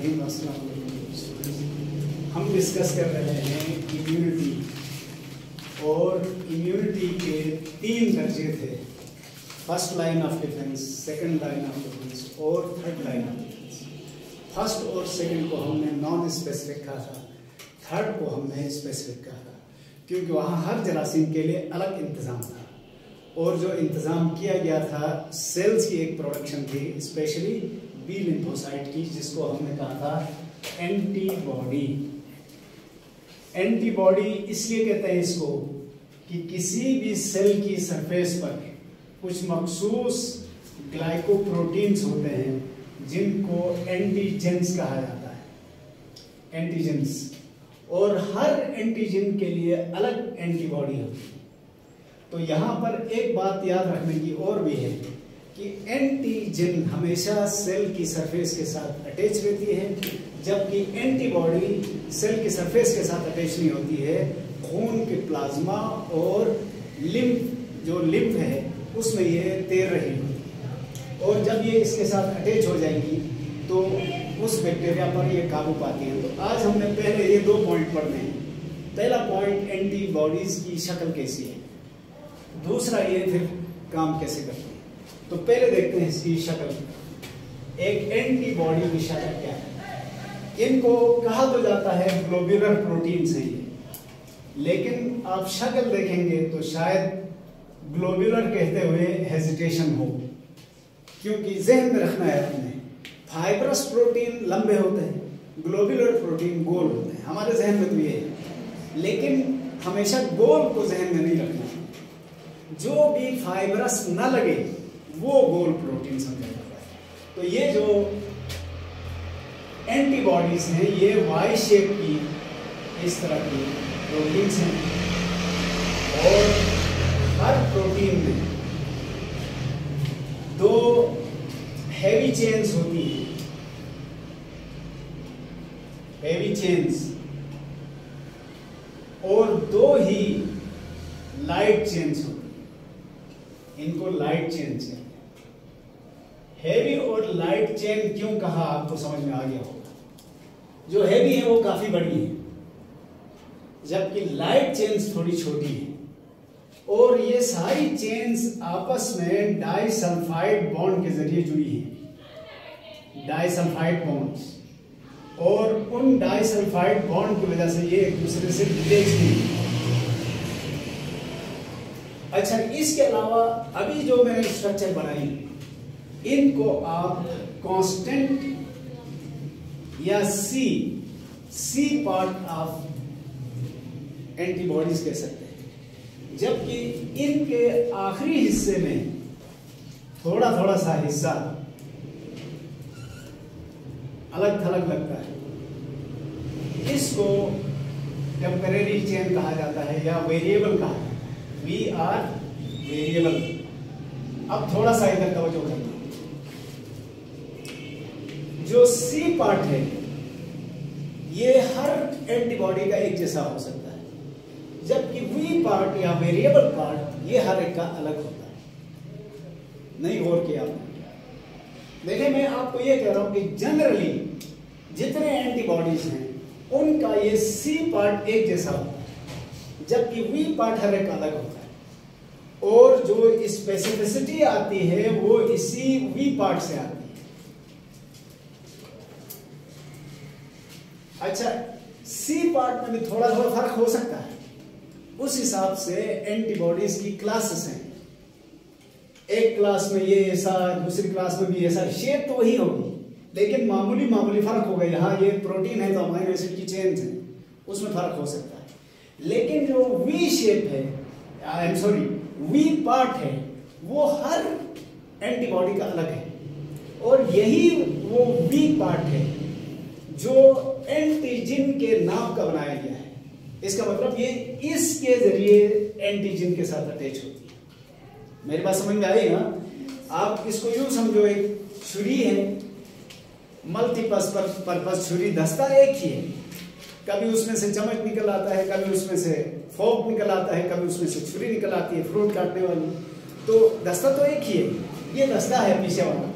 बिस्मिल्लाहिर्रहमानिर्रहीम। अस्सलाम वालेकुम। हम डिस्कस कर रहे हैं इम्यूनिटी, और इम्यूनिटी के 3 दर्जे थे। First line of defence, second line of defence और third line of defence. First और सेकंड को हमने नॉन स्पेसिफिक कहा था, थर्ड को हमने स्पेसिफिक कहा था, क्योंकि वहाँ हर जरासीम के लिए अलग इंतज़ाम था। और जो इंतज़ाम किया गया था, सेल्स की एक प्रोडक्शन थी, स्पेशली बी लिम्फोसाइट की, जिसको हमने कहा था एंटीबॉडी। एंटीबॉडी इसलिए कहते हैं इसको कि किसी भी सेल की सरफेस पर कुछ मखसूस ग्लाइकोप्रोटीन्स होते हैं जिनको एंटीजेंस कहा जाता है, एंटीजेंस। और हर एंटीजन के लिए अलग एंटीबॉडी होती है। तो यहाँ पर एक बात याद रखने की और भी है कि एंटीजन हमेशा सेल की सरफेस के साथ अटैच रहती है, जबकि एंटीबॉडी सेल की सरफेस के साथ अटैच नहीं होती है। खून के प्लाज्मा और लिम्फ, जो लिम्फ है उसमें ये तैर रही होती है, और जब ये इसके साथ अटैच हो जाएगी तो उस बैक्टीरिया पर ये काबू पाती है। तो आज हमने पहले ये 2 पॉइंट पढ़ने हैं। पहला पॉइंट एंटीबॉडीज की शक्ल कैसी है, दूसरा ये फिर काम कैसे करते हैं। तो पहले देखते हैं इसकी शक्ल। एक एंटीबॉडी की शक्ल क्या है। इनको कहा तो जाता है ग्लोब्यूलर प्रोटीन से ही, लेकिन आप शक्ल देखेंगे तो शायद ग्लोब्यूलर कहते हुए हेजिटेशन हो, क्योंकि जहन में रखना है आपने, फाइब्रस प्रोटीन लंबे होते हैं, ग्लोब्यूलर प्रोटीन गोल होते हैं। हमारे जहन में तो ये है, लेकिन हमेशा गोल को जहन में नहीं रखना। जो भी फाइब्रस ना लगे वो गोल प्रोटीन समझा जाता है। तो ये जो एंटीबॉडीज हैं ये वाई शेप की इस तरह की प्रोटीन्स हैं, और हर प्रोटीन में 2 हैवी चेन्स होती हैं, हैवी चेन्स, और 2 ही लाइट चेन्स होती हैं। इनको लाइट चेन कहते हैं। हैवी और लाइट चेन क्यों कहा आपको समझ में आ गया होगा। जो हैवी है वो काफी बड़ी है, जबकि लाइट चेन्स थोड़ी छोटी है। और ये सारी चेन्स आपस में डाइसल्फाइड बॉन्ड के जरिए जुड़ी है, डाइसल्फाइड बॉन्ड्स। और उन डाइसल्फाइड बॉन्ड की वजह से ये एक दूसरे से अटैच नहीं है। अच्छा, इसके अलावा अभी जो मैंने स्ट्रक्चर बनाई, इनको आप कांस्टेंट या सी पार्ट ऑफ एंटीबॉडीज कह सकते हैं, जबकि इनके आखिरी हिस्से में थोड़ा थोड़ा सा हिस्सा अलग थलग लगता है। इसको टेम्परेरी चेन कहा जाता है या वेरिएबल कहा जाता है। V are variable. अब थोड़ा सा इधर तवज्जो करना। जो सी पार्ट है ये हर एंटीबॉडी का एक जैसा हो सकता है, जबकि वी पार्ट या वेरिएबल पार्ट ये हर एक का अलग होता है। नहीं गौर किया आपने। देखिए, मैं आपको ये कह रहा हूं कि जनरली जितने एंटीबॉडीज हैं उनका ये सी पार्ट एक जैसा होता है, जबकि वी पार्ट हर एक अलग होता है। और जो स्पेसिफिसिटी आती है वो इसी वी पार्ट से आती है। अच्छा, सी पार्ट में भी थोड़ा थोड़ा फर्क हो सकता है। उस हिसाब से एंटीबॉडीज की क्लासेस हैं। एक क्लास में ये ऐसा, दूसरी क्लास में भी ऐसा। शेप तो वही होगी, लेकिन मामूली फर्क होगा। यहाँ ये प्रोटीन है तो अमीनो एसिड की चेन्स हैं, उसमें फर्क हो सकता है। लेकिन जो वी शेप है, I am sorry, V part है, वो हर एंटीबॉडी का अलग है। और यही वो वी पार्ट है जो एंटीजन के नाम का बनाया गया है। इसका मतलब ये इसके जरिए एंटीजन के साथ अटैच होती है। मेरी बात समझ में आई ना। आप इसको यूं समझो, एक छुरी है, मल्टीपर्पज छुरी, दस्ता एक ही है। कभी उसमें से चम्मच निकल आता है, कभी उसमें से फोर्क निकल आता है, कभी उसमें से छुरी निकल आती है फ्रूट काटने वाली। तो दस्ता तो एक ही है। ये दस्ता है पीछे वाला,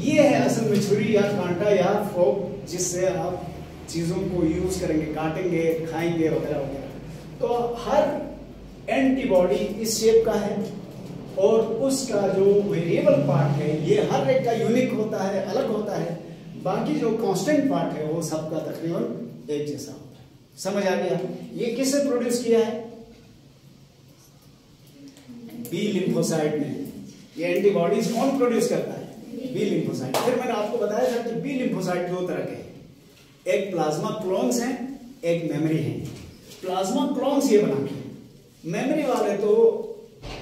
ये है असल में छुरी या कांटा या फोर्क जिससे आप चीज़ों को यूज़ करेंगे, काटेंगे, खाएंगे वगैरह वगैरह। तो हर एंटीबॉडी इस शेप का है और उसका जो वेरिएबल पार्ट है ये हर एक का यूनिक होता है, अलग होता है। बाकी जो कांस्टेंट पार्ट है वो सबका तकरीबन एक जैसा होता है। समझ आ गया? ये किससे प्रोड्यूस किया है? बी लिम्फोसाइट ने। ये एंटीबॉडीज कौन प्रोड्यूस करता है? B lymphocyte. फिर मैंने आपको बताया था कि बी लिम्फोसाइट दो तरह के हैं, एक प्लाज्मा क्लोन्स हैं, एक मेमोरी है। प्लाज्मा क्लोन्स ये बनाते हैं, मेमोरी वाले तो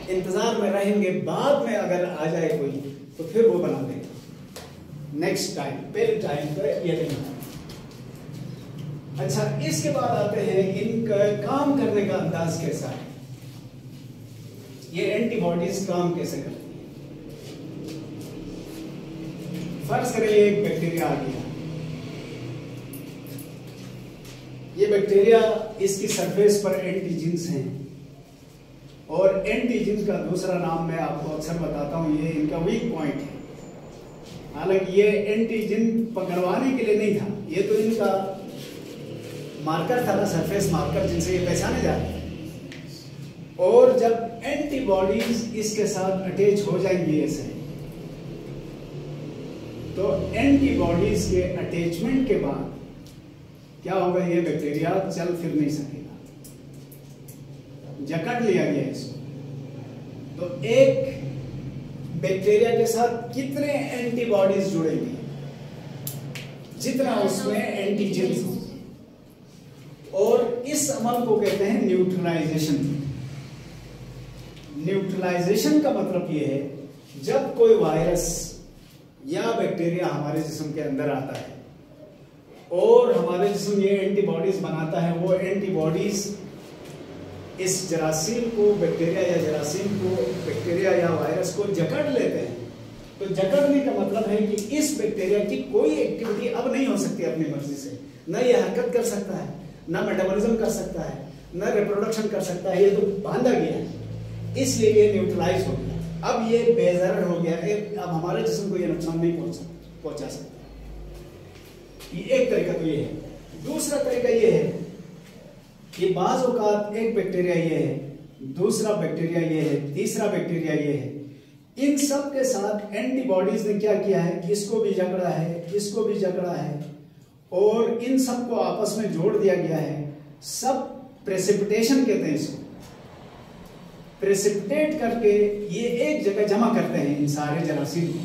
इंतजार में रहेंगे, बाद में अगर आ जाए कोई तो फिर वो बना देगा नेक्स्ट टाइम, पहले टाइम पर ये नहीं। अच्छा, इसके बाद आते हैं इनका काम करने का अंदाज कैसा है, ये एंटीबॉडीज काम कैसे करती है। फर्ज करें एक बैक्टीरिया आ गया, ये बैक्टीरिया, इसकी सरफेस पर एंटीजेंस हैं और एंटीजेंस का दूसरा नाम मैं आपको अक्सर बताता हूं, ये इनका वीक पॉइंट है। हालांकि ये एंटीजन पकड़वाने के लिए नहीं था, ये तो इनका मार्कर था ना, सरफेस मार्कर, जिनसे ये पहचाने जाते हैं। और जब एंटीबॉडीज इसके साथ अटैच हो जाएंगी ऐसे, तो एंटीबॉडीज के अटैचमेंट के बाद क्या होगा, ये बैक्टीरिया चल फिर नहीं सकेगा, जकड़ लिया गया इसको। तो एक बैक्टीरिया के साथ कितने एंटीबॉडीज जुड़ेंगे, जितना उसमें एंटीजेंस हो। और इस अमल को कहते हैं न्यूट्रलाइजेशन। न्यूट्रलाइजेशन का मतलब यह है, जब कोई वायरस या बैक्टीरिया हमारे जिस्म के अंदर आता है और हमारे जिस्म ये एंटीबॉडीज बनाता है, वो एंटीबॉडीज इस जरासीम को, बैक्टीरिया या जरासीम को, बैक्टीरिया या वायरस को जकड़ लेते हैं। तो जकड़ने का मतलब है कि इस बैक्टीरिया की कोई एक्टिविटी अब नहीं हो सकती अपनी मर्जी से, न ये हरकत कर सकता है, न मेटाबॉलिज्म कर सकता है, न रिप्रोडक्शन कर सकता है, ये तो बांधा गया है, इसलिए ये न्यूट्रलाइज हो गया। अब ये बेजर हो गया, अब हमारे जिस्म को ये नुकसान नहीं पहुंचा सकता। ये एक तरीका तो ये है। दूसरा तरीका ये है कि बाज़ औक़ात एक बैक्टीरिया ये है, दूसरा बैक्टीरिया ये है, तीसरा बैक्टीरिया ये है, इन सब के साथ एंटीबॉडीज ने क्या किया है, इसको भी जकड़ा है, इसको भी जकड़ा है और इन सब को आपस में जोड़ दिया गया है। सब प्रेसिपिटेशन कहते हैं इसको। प्रेसिपिटेट करके ये एक जगह जमा करते हैं इन सारे जरासीम को।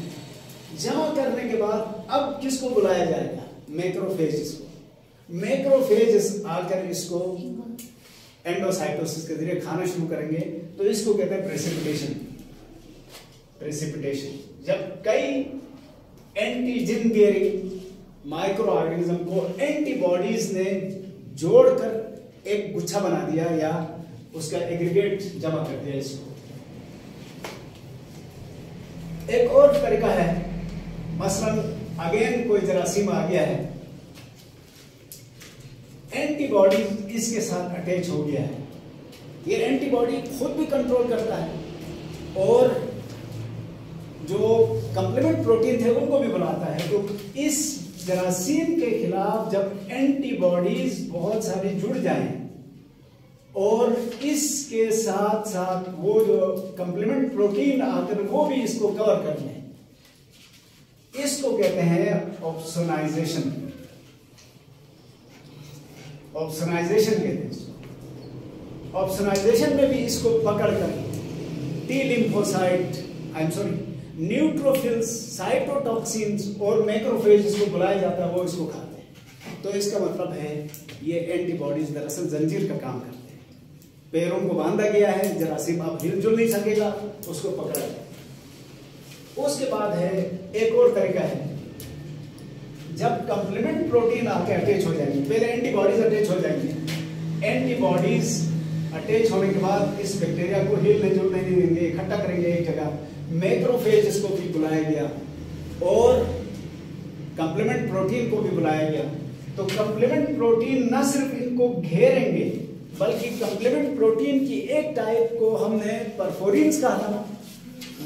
जमा करने के बाद अब किसको बुलाया जाएगा? मैक्रोफेज को। मैक्रोफेज आकर इसको एंडोसाइटोसिस के जरिए खाना शुरू करेंगे, तो इसको कहते हैं प्रेसिपिटेशन। प्रेसिपिटेशन जब कई एंटीजन बेयरिंग माइक्रो ऑर्गेनिज्म को एंटीबॉडीज ने जोड़कर एक गुच्छा बना दिया या उसका एग्रीगेट जमा कर दिया इसको। एक और तरीका है, मसलन अगेन कोई जरासीम आ गया है, एंटीबॉडी इसके साथ अटैच हो गया है, ये एंटीबॉडी खुद भी कंट्रोल करता है और जो कंप्लीमेंट प्रोटीन थे उनको भी बनाता है। तो इस जरासीम के खिलाफ जब एंटीबॉडीज बहुत सारी जुड़ जाएं और इसके साथ साथ वो जो कंप्लीमेंट प्रोटीन आकर वो भी इसको कवर कर लें, इसको कहते हैं ऑप्सोनाइजेशन। ऑप्सोनाइजेशन कहते हैं इसको। ऑप्सोनाइजेशन में भी इसको पकड़कर टी लिम्फोसाइट, न्यूट्रोफिल्स, साइटोटॉक्सिन्स और मैक्रोफेज इसको बुलाया जाता है, वो इसको खाते हैं। तो इसका मतलब है ये एंटीबॉडीज दरअसल जंजीर का काम करते हैं। पैरों को बांधा गया है, जरासीम अब हिलजुल नहीं सकेगा, उसको पकड़ा जाए। उसके बाद है एक और तरीका है, जब कंप्लीमेंट प्रोटीन आके अटैच हो जाएंगे, पहले एंटीबॉडीज अटैच हो जाएंगे, एंटीबॉडीज अटैच होने के बाद इस बैक्टीरिया को हिलने जुलने नहीं देंगे, इकट्ठा करेंगे एक जगह। मैक्रोफेज इसको भी बुलाया गया और कंप्लीमेंट प्रोटीन को भी बुलाया गया। तो कंप्लीमेंट प्रोटीन न सिर्फ इनको घेरेंगे, बल्कि कंप्लीमेंट प्रोटीन की एक टाइप को हमने परफोरिन्स कहा था ना,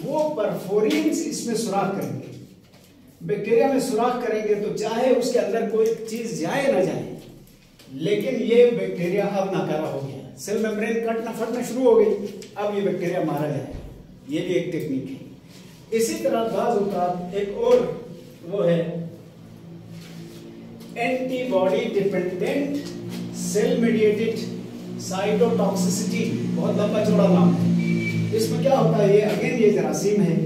वो परफोरिन्स इसमें सुराख करेंगे। बैक्टीरिया में सुराख करेंगे तो चाहे उसके अंदर कोई चीज जाए ना जाए, लेकिन ये बैक्टीरिया अब नाकारा हो गया, सेल मेम्ब्रेन कटना फटना शुरू हो गई, अब ये बैक्टीरिया मारा जाए। ये भी एक टेक्निक है। इसी तरह बाज़ औक़ात एक और वो है antibody dependent cell mediated cytotoxicity, बहुत लंबा चौड़ा नाम है। इसमें क्या होता है, ये अगेन ये जरासीम है,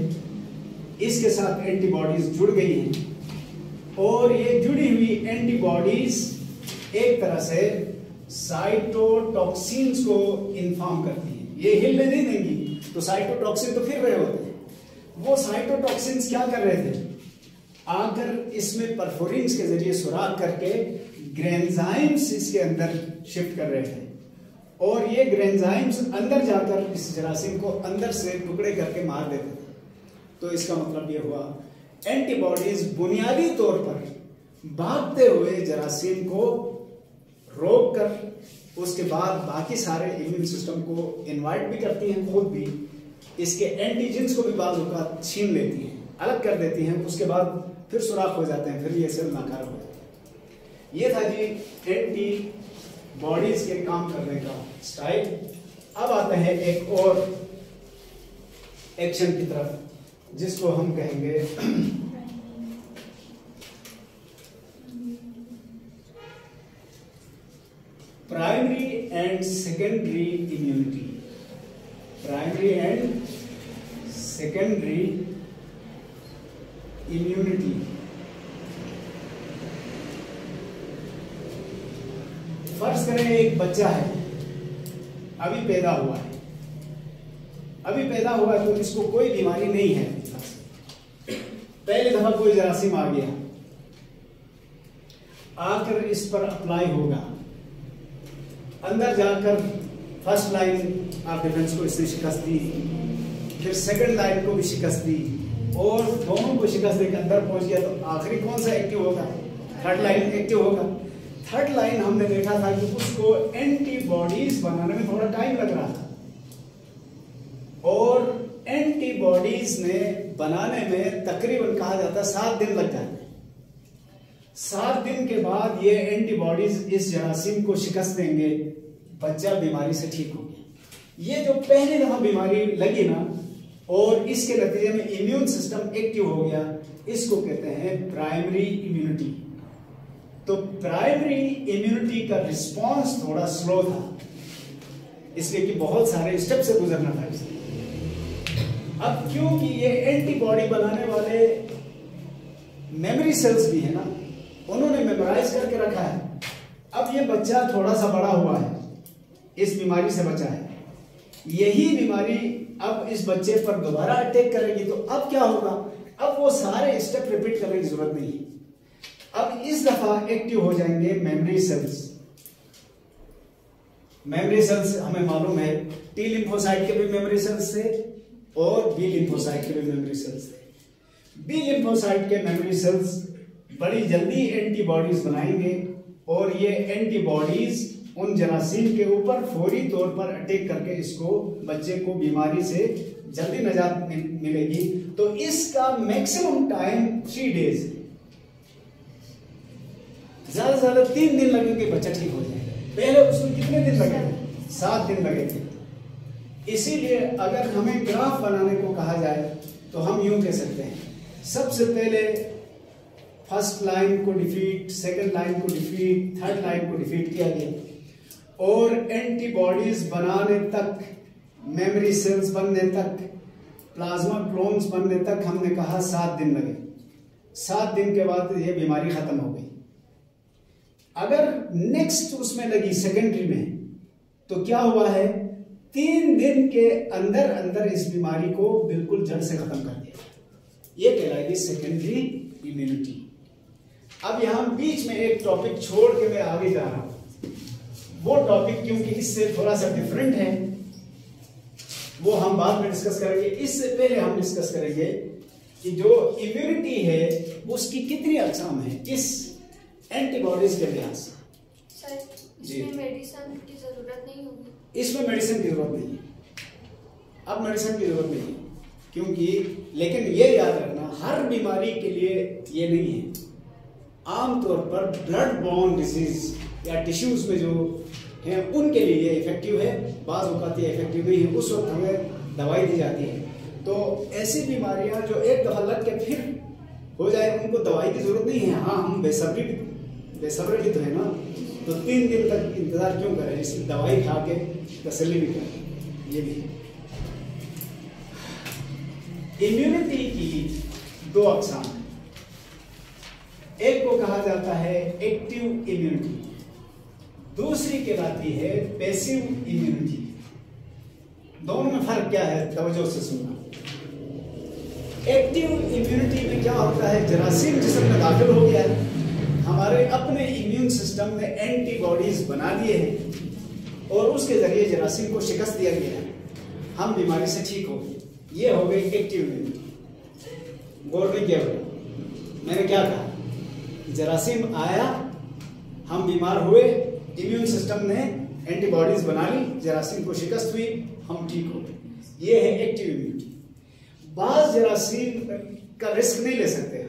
इसके साथ एंटीबॉडीज जुड़ गई हैं और ये जुड़ी हुई एंटीबॉडीज एक तरह से साइटोटॉक्सिन्स को इन्फॉर्म करती हैं। ये हिलने नहीं देंगी तो साइटोटॉक्सिन तो फिर रहे होते हैं। वो साइटोटॉक्सिन्स क्या कर रहे थे, आकर इसमें परफोरिन्स के जरिए सुराख करके ग्रेन्जाइम्स इसके अंदर शिफ्ट कर रहे थे और ये ग्रेन्जाइम्स अंदर जाकर इस जरासीम को अंदर से टुकड़े करके मार देते थे। तो इसका मतलब ये हुआ एंटीबॉडीज बुनियादी तौर पर भागते हुए जरासीम को रोक कर उसके बाद बाकी सारे इम्यून सिस्टम को इनवाइट भी करती हैं, खुद भी इसके एंटीजेंस को भी बाज़ औक़ात छीन लेती हैं, अलग कर देती हैं, उसके बाद फिर सुराख हो जाते हैं, फिर ये सेल नाकारा हो जाते हैं। ये था जी एंटीबॉडीज के काम करने का स्टाइल। अब आते हैं एक और एक्शन की तरफ जिसको हम कहेंगे primary and secondary immunity. Primary and secondary immunity. फर्ज करें एक बच्चा है, अभी पैदा हुआ है, अभी पैदा हुआ है तो इसको कोई बीमारी नहीं है, पहली दफा कोई जरासीम आ गया, आकर इस पर अप्लाई होगा, अंदर जाकर फर्स्ट लाइन ऑफ डिफेंस को इसने शिकस्त दी, फिर सेकंड लाइन को भी शिकस्त दी और दोनों को शिकस्त देकर अंदर पहुंच गया, तो आखिरी कौन सा एक्टिव होगा, थर्ड लाइन एक्टिव होगा। थर्ड लाइन हमने देखा था कि उसको एंटीबॉडीज बनाने में थोड़ा टाइम लग रहा था और एंटीबॉडीज ने बनाने में तकरीबन कहा जाता है 7 दिन लग जाते हैं। 7 दिन के बाद ये एंटीबॉडीज इस जरासीम को शिकस्त देंगे, बच्चा बीमारी से ठीक हो गया। ये जो पहली दफा बीमारी लगी ना और इसके नतीजे में इम्यून सिस्टम एक्टिव हो गया, इसको कहते हैं प्राइमरी इम्यूनिटी। तो प्राइमरी इम्यूनिटी का रिस्पांस थोड़ा स्लो था, इसलिए कि बहुत सारे स्टेप से गुजरना था इसलिए। अब क्योंकि ये एंटीबॉडी बनाने वाले मेमोरी सेल्स भी है ना, उन्होंने मेमोराइज करके रखा है। अब ये बच्चा थोड़ा सा बड़ा हुआ है, इस बीमारी से बचा है, यही बीमारी अब इस बच्चे पर दोबारा अटैक करेगी, तो अब क्या होगा, अब वो सारे स्टेप रिपीट करने की जरूरत नहीं है। अब इस दफा एक्टिव हो जाएंगे मेमोरी सेल्स। मेमोरी सेल्स हमें मालूम है टी लिम्फोसाइट के भी मेमोरी सेल्स थे और बी लिम्फोसाइट के भी मेमोरी सेल्स थे। बी लिम्फोसाइट के मेमोरी सेल्स बड़ी जल्दी एंटीबॉडीज बनाएंगे और ये एंटीबॉडीज उन जरासीम के ऊपर फौरी तौर पर अटैक करके इसको बच्चे को बीमारी से जल्दी नजात मिलेगी। तो इसका मैक्सिमम टाइम 3 डेज, ज्यादा से ज्यादा 3 दिन लगेंगे बच्चा ठीक हो जाएगा। पहले उसमें कितने दिन लगे थे, 7 दिन लगे थे। इसीलिए अगर हमें ग्राफ बनाने को कहा जाए तो हम यूं कह सकते हैं, सबसे पहले फर्स्ट लाइन को डिफीट, सेकंड लाइन को डिफीट, थर्ड लाइन को डिफीट किया गया और एंटीबॉडीज बनाने तक, मेमोरी सेल्स बनने तक, प्लाज्मा क्लोन्स बनने तक हमने कहा 7 दिन लगे। 7 दिन के बाद ये बीमारी खत्म हो गई। अगर नेक्स्ट उसमें लगी सेकेंडरी में, तो क्या हुआ है, 3 दिन के अंदर अंदर इस बीमारी को बिल्कुल जड़ से खत्म कर दिया। ये कहलाएगी सेकेंडरी इम्यूनिटी। अब यहां बीच में एक टॉपिक छोड़ के मैं आगे जा रहा हूं, वो टॉपिक क्योंकि इससे थोड़ा सा डिफरेंट है, वो हम बाद में डिस्कस करेंगे। इससे पहले हम डिस्कस करेंगे कि जो इम्यूनिटी है उसकी कितनी अक़साम है इस एंटीबॉडीज के लिहाज से। सर, इसमें मेडिसिन की जरूरत नहीं होगी? इसमें मेडिसिन की जरूरत नहीं है, अब मेडिसिन की जरूरत नहीं है क्योंकि, लेकिन ये याद रखना ना, हर बीमारी के लिए ये नहीं है। आमतौर पर ब्लड बॉर्न डिजीज या टिश्यूज में जो है उनके लिए ये इफेक्टिव है, बाज़ औक़ात ये इफेक्टिव नहीं है, उस वक्त हमें दवाई दी जाती है। तो ऐसी बीमारियां जो एक दफ़ा लग के फिर हो जाए उनको दवाई की ज़रूरत नहीं है। हाँ, हम बेसब्र भी तो है ना, तो 3 दिन तक इंतज़ार क्यों करें, इसलिए दवाई खा के तसल्ली भी करें। ये भी इम्यूनिटी की 2 अक़साम है। एक को कहा जाता है एक्टिव इम्यूनिटी, दूसरी कहलाती है पैसिव इम्यूनिटी। दोनों में फर्क क्या है, तवज्जो से सुनना। एक्टिव इम्यूनिटी में क्या होता है, जरासीम जिस्म में दाखिल हो गया है, हमारे अपने इम्यून सिस्टम ने एंटीबॉडीज बना दिए हैं और उसके जरिए जरासीम को शिकस्त दिया गया है, हम बीमारी से ठीक हो गए। ये हो गई एक्टिव इम्यूनिटी। गौर नहीं किया बेटा, मैंने क्या कहा, जरासीम आया, हम बीमार हुए, इम्यून सिस्टम ने एंटीबॉडीज बना ली, जरासीम को शिकस्त हुई, हम ठीक हो गए। ये है एक्टिव इम्यूनिटी। बाज जरासीम का रिस्क नहीं ले सकते,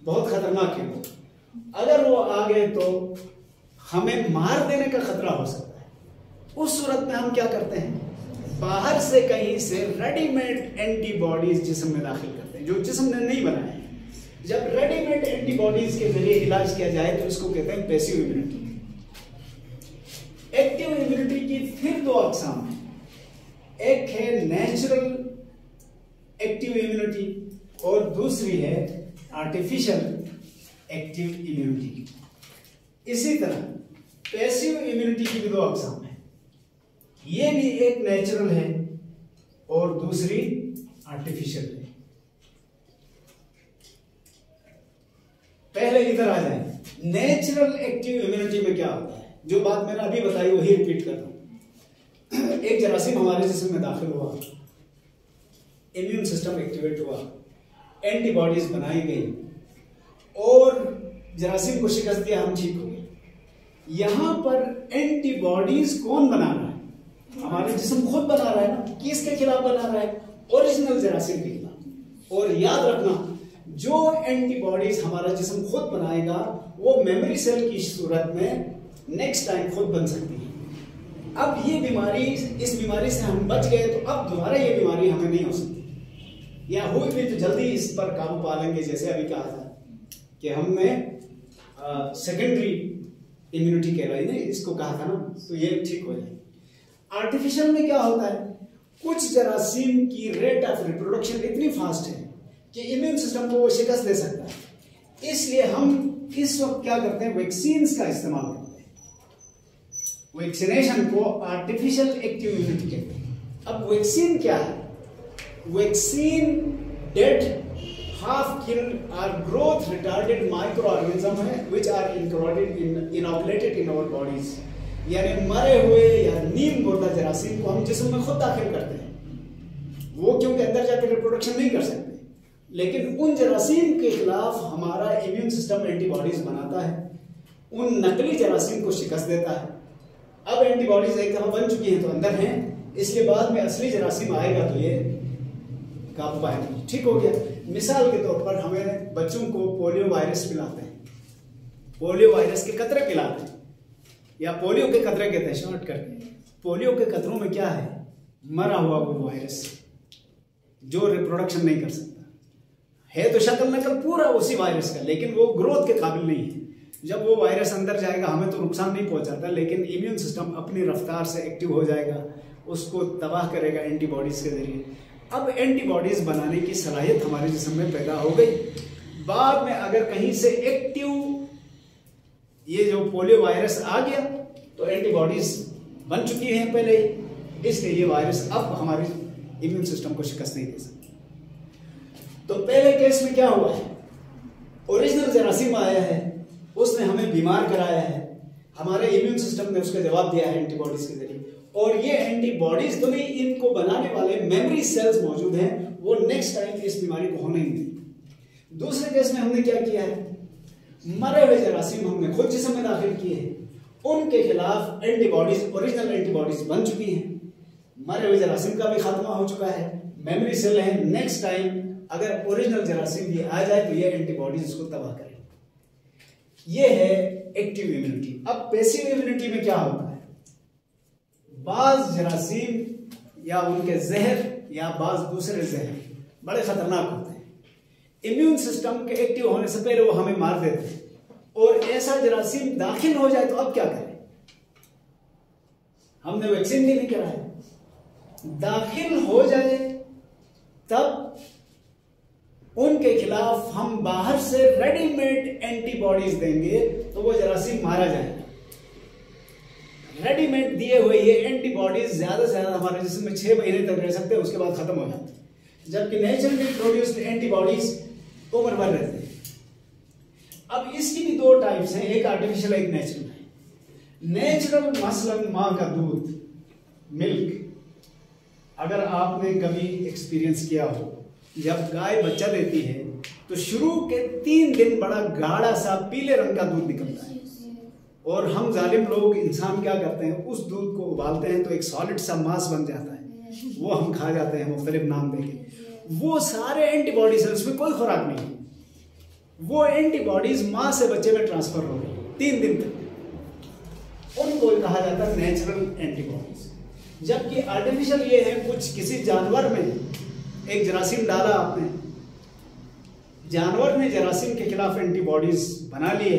बहुत खतरनाक है वो, अगर वो आ गए तो हमें मार देने का खतरा हो सकता है। उस सूरत में हम क्या करते हैं, बाहर से कहीं से रेडीमेड एंटीबॉडीज जिस्म में दाखिल करते हैं, जो जिस्म ने नहीं बनाया है। जब रेडीमेड एंटीबॉडीज के जरिए इलाज किया जाए तो इसको कहते हैं पैसिव इम्यूनिटी। एक्टिव इम्यूनिटी की फिर 2 अक़साम है, एक है नेचुरल एक्टिव इम्यूनिटी और दूसरी है आर्टिफिशियल एक्टिव इम्यूनिटी। इसी तरह पैसिव इम्यूनिटी की भी 2 अक़साम है, ये भी एक नेचुरल है और दूसरी आर्टिफिशियल है। पहले इधर आ जाए, नेचुरल एक्टिव इम्यूनिटी में क्या होता है, जो बात मैंने अभी बताई वही रिपीट कर रहा हूं। एक जरासीम हमारे जिस्म में दाखिल हुआ, इम्यून सिस्टम एक्टिवेट हुआ, एंटीबॉडीज बनाई गई और जरासीम को शिकस्त दिया, हम ठीक हो गए। यहां पर एंटीबॉडीज कौन बना रहा है, हमारे जिस्म खुद बना रहा है ना। किसके खिलाफ बना रहा है, ओरिजिनल जरासीम के खिलाफ। और याद रखना, जो एंटीबॉडीज हमारा जिस्म खुद बनाएगा वो मेमोरी सेल की सूरत में नेक्स्ट टाइम खुद बन सकती है। अब ये बीमारी, इस बीमारी से हम बच गए तो अब दोबारा ये बीमारी हमें नहीं हो सकती, या हुई भी तो जल्दी इस पर काबू पा लेंगे। जैसे अभी कहा था कि हमने सेकेंडरी इम्यूनिटी कह रही, इसको कहा था ना, तो ये ठीक हो जाए। आर्टिफिशियल में क्या होता है, कुछ जरासीम की रेट ऑफ रिप्रोडक्शन इतनी फास्ट है कि इम्यून सिस्टम को वो शिकस्त दे सकता है। इसलिए हम इस वक्त क्या करते हैं, वैक्सीन्स का इस्तेमाल करते हैं। वैक्सीनेशन को आर्टिफिशियल एक्टिव इम्यूनिटी कहते हैं। अब वैक्सीन क्या है, वैक्सीन डेड, हाफ किल्ड और ग्रोथ रिटार्डेड माइक्रो ऑर्गेनिज्म है which are inoculated in our bodies. यानी मरे हुए या नीम मुर्दा जरासीम को हम जिस्म में खुद दाखिल करते हैं। वो क्योंकि अंदर जाकर रिप्रोडक्शन नहीं कर सकते, लेकिन उन जरासीम के खिलाफ हमारा इम्यून सिस्टम एंटीबॉडीज बनाता है, उन नकली जरासीम को शिकस्त देता है। अब एंटीबॉडीज एक दफा बन चुकी हैं तो अंदर हैं, इसलिए बाद में असली जरासीम आएगा तो ये काबू पाएगा, ठीक हो गया। मिसाल के तौर पर हमें बच्चों को पोलियो वायरस पिलाते हैं, पोलियो वायरस के कतरे पिलाते हैं, या पोलियो के कतरे कहते हैं शॉर्ट करके। पोलियो के कतरों में क्या है, मरा हुआ वो वायरस जो रिप्रोडक्शन नहीं कर सकता है, तो शक्ल नकल पूरा उसी वायरस का, लेकिन वो ग्रोथ के काबिल नहीं है। जब वो वायरस अंदर जाएगा हमें तो नुकसान नहीं पहुंचाता, लेकिन इम्यून सिस्टम अपनी रफ्तार से एक्टिव हो जाएगा, उसको तबाह करेगा एंटीबॉडीज के जरिए। अब एंटीबॉडीज बनाने की सलाहियत हमारे जिस्म में पैदा हो गई। बाद में अगर कहीं से एक्टिव ये जो पोलियो वायरस आ गया तो एंटीबॉडीज बन चुकी हैं पहले ही, इसलिए ये वायरस अब हमारे इम्यून सिस्टम को शिकस्त नहीं दे सकता। तो पहले केस में क्या हुआ है, ओरिजिनल जरासीम आया है, उसने हमें बीमार कराया है, हमारे इम्यून सिस्टम ने उसका जवाब दिया है एंटीबॉडीज के जरिए, और ये एंटीबॉडीज तो नहीं, इनको बनाने वाले मेमोरी सेल्स मौजूद हैं, वो नेक्स्ट टाइम इस बीमारी को होने ही नहीं। दूसरे केस में हमने क्या किया है, मरे हुए जरासीम हमने खुद जिस्म में दाखिल किए हैं, उनके खिलाफ एंटीबॉडीज, ओरिजिनल एंटीबॉडीज बन चुकी हैं, मरे हुए जरासीम का भी खात्मा हो चुका है, मेमोरी सेल है, नेक्स्ट टाइम अगर ओरिजिनल जरासीम ये आ जाए तो ये एंटीबॉडीज उसको तबाह करें। ये है एक्टिव इम्यूनिटी। अब पैसिव इम्यूनिटी में क्या होता है, बाज जरासीम या उनके जहर या बाज दूसरे जहर बड़े खतरनाक होते हैं। इम्यून सिस्टम के एक्टिव होने से पहले वो हमें मार देते हैं, और ऐसा जरासीम दाखिल हो जाए तो अब क्या करें, हमने वैक्सीन भी नहीं कराया, दाखिल हो जाए तब उनके खिलाफ हम बाहर से रेडीमेड एंटीबॉडीज देंगे तो वो जरासीम मारा जाएगा। रेडीमेड दिए हुए ये एंटीबॉडीज ज्यादा से ज्यादा हमारे जिस्म में 6 महीने तक रह सकते हैं, उसके बाद खत्म हो जाते हैं, जबकि नेचुरली प्रोड्यूस्ड एंटीबॉडीज उम्र भर रहते हैं। अब इसकी भी 2 टाइप्स हैं, एक आर्टिफिशियल एक नेचुरल है। नेचुरल मसलन माँ का दूध, मिल्क, अगर आपने कभी एक्सपीरियंस किया हो, जब गाय बच्चा देती है तो शुरू के 3 दिन बड़ा गाढ़ा सा पीले रंग का दूध निकलता है, और हम जालिम लोग इंसान क्या करते हैं, उस दूध को उबालते हैं तो एक सॉलिड सा मांस बन जाता है, वो हम खा जाते हैं मुख्तलिफ नाम देके। वो सारे एंटीबॉडीज, उसमें कोई खुराक नहीं, वो एंटीबॉडीज माँ से बच्चे में ट्रांसफर हो गई 3 दिन तक, उनको कहा जाता है नेचुरल एंटीबॉडीज। जबकि आर्टिफिशियल ये है, कुछ किसी जानवर में एक जरासीम डाला आपने, जानवर ने जरासीम के खिलाफ एंटीबॉडीज बना लिए,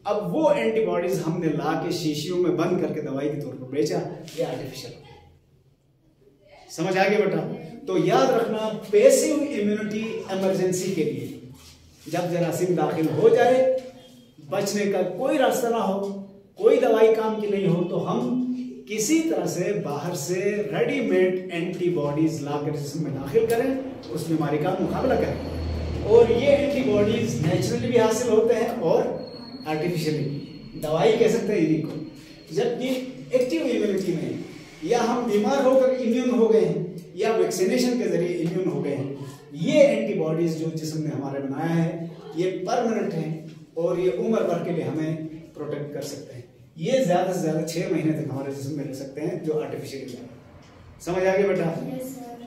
अब वो एंटीबॉडीज हमने ला के शीशियों में बंद करके दवाई के तौर पर बेचा, ये आर्टिफिशियल। समझ आ गया बेटा? तो याद रखना, पैसिव इम्यूनिटी इमरजेंसी के लिए, जब जरासीम दाखिल हो जाए, बचने का कोई रास्ता ना हो, कोई दवाई काम की नहीं हो, तो हम किसी तरह से बाहर से रेडीमेड एंटीबॉडीज लाकर जिस्म में दाखिल करें, उस बीमारी का मुकाबला करें। और ये एंटीबॉडीज नेचुरली भी हासिल होते हैं और आर्टिफिशियली, दवाई कह सकते हैं इन्हीं को। जबकि एक्टिव इम्यूनिटी में या हम बीमार होकर इम्यून हो गए हैं या वैक्सीनेशन के जरिए इम्यून हो गए हैं, ये एंटीबॉडीज जो जिस्म ने हमारे बनाया है ये परमानेंट है और ये उम्र भर के लिए हमें प्रोटेक्ट कर सकते हैं। ये ज्यादा से ज्यादा 6 महीने तक हमारे जिस्म में रह सकते हैं, जो आर्टिफिशियल है। समझ आ गया बेटा? Yes sir.